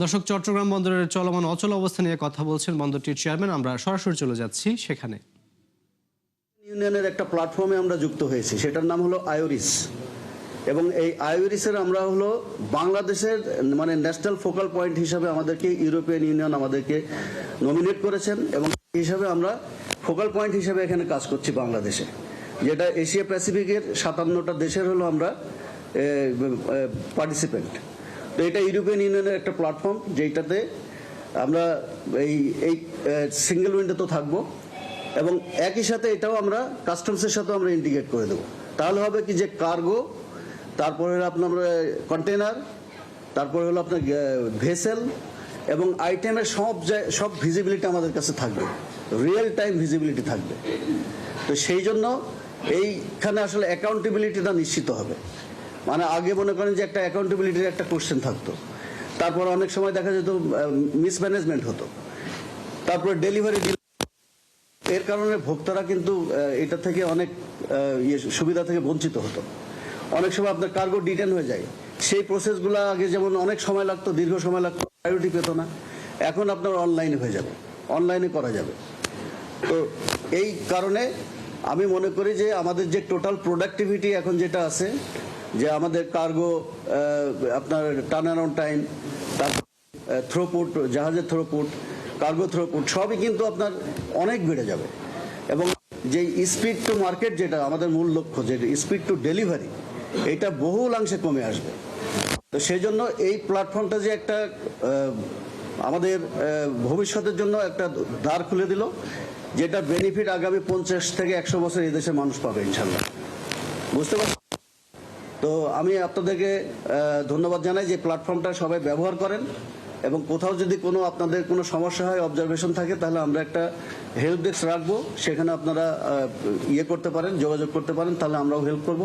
দর্শক, চট্টগ্রাম বন্দরের চলমান অচল অবস্থা নিয়ে কথা বলছেন বন্দরটির চেয়ারম্যান। আমরা সরাসরি চলে যাচ্ছি সেখানে। ইউনিয়নের একটা প্ল্যাটফর্মে আমরা যুক্ত হয়েছি, সেটার নাম হলো আইওরিস। এবং এই আইওরিসের আমরা হলো বাংলাদেশের মানে ন্যাশনাল ফোকাল পয়েন্ট হিসাবে আমাদেরকে ইউরোপিয়ান ইউনিয়ন আমাদেরকে নমিনেট করেছেন, এবং হিসাবে আমরা ফোকাল পয়েন্ট হিসাবে এখানে কাজ করছি বাংলাদেশে, যেটা এশিয়া প্যাসিফিকের 57টা দেশের হলো আমরা পার্টিসিপেন্ট। তো এটা ইউরোপিয়ান ইউনিয়নের একটা প্ল্যাটফর্ম, যেটাতে আমরা এই সিঙ্গেল উইন্ডোতে থাকবো, এবং একই সাথে এটাও আমরা কাস্টমসের সাথে আমরা ইন্টিগ্রেট করে দেবো। তাহলে হবে কি যে কার্গো, তারপরে হলো আপনার কন্টেনার, তারপরে হলো আপনার ভেসেল এবং আইটেমের সব ভিজিবিলিটি আমাদের কাছে থাকবে, রিয়েল টাইম ভিজিবিলিটি থাকবে। তো সেই জন্য এইখানে আসলে অ্যাকাউন্টেবিলিটিটা নিশ্চিত হবে। মানে আগে মনে করেন যে একটা অ্যাকাউন্টেবিলিটির একটা কোশ্চেন থাকতো, তারপর অনেক সময় দেখা যেত মিসম্যানেজমেন্ট হতো, তারপরে ডেলিভারি, এর কারণে ভোক্তারা কিন্তু এটা থেকে অনেক সুবিধা থেকে বঞ্চিত হতো। অনেক সময় আপনার কার্গো ডিটেন হয়ে যায়, সেই প্রসেসগুলো আগে যেমন অনেক সময় লাগতো, দীর্ঘ সময় লাগতো, প্রায়োরিটি পেত না। এখন আপনার অনলাইনে হয়ে যাবে, অনলাইনে করা যাবে। তো এই কারণে আমি মনে করি যে আমাদের যে টোটাল প্রোডাক্টিভিটি এখন যেটা আছে, যে আমাদের কার্গো আপনার টার্ন অ্যারাউন্ড টাইম, তারপর থ্রোপুট, জাহাজের থ্রোপুট, কার্গো থ্রোপুট, সবই কিন্তু আপনার অনেক বেড়ে যাবে। এবং যে স্পিড টু মার্কেট, যেটা আমাদের মূল লক্ষ্য, যে স্পিড টু ডেলিভারি, এটা বহুলাংশে কমে আসবে। তো সেই জন্য এই প্ল্যাটফর্মটা যে একটা আমাদের ভবিষ্যতের জন্য একটা দ্বার খুলে দিল, যেটা বেনিফিট আগামী 50 থেকে 100 বছর এই দেশের মানুষ পাবে ইনশাল্লাহ। বুঝতে পারছি। তো আমি আপনাদেরকে ধন্যবাদ জানাই যে প্ল্যাটফর্মটা সবাই ব্যবহার করেন, এবং কোথাও যদি আপনাদের কোনো সমস্যা হয়, অবজারভেশন থাকে, তাহলে আমরা একটা হেল্প ডেস্ক রাখবো, সেখানে আপনারা করতে পারেন, যোগাযোগ করতে পারেন, তাহলে আমরাও হেল্প করব।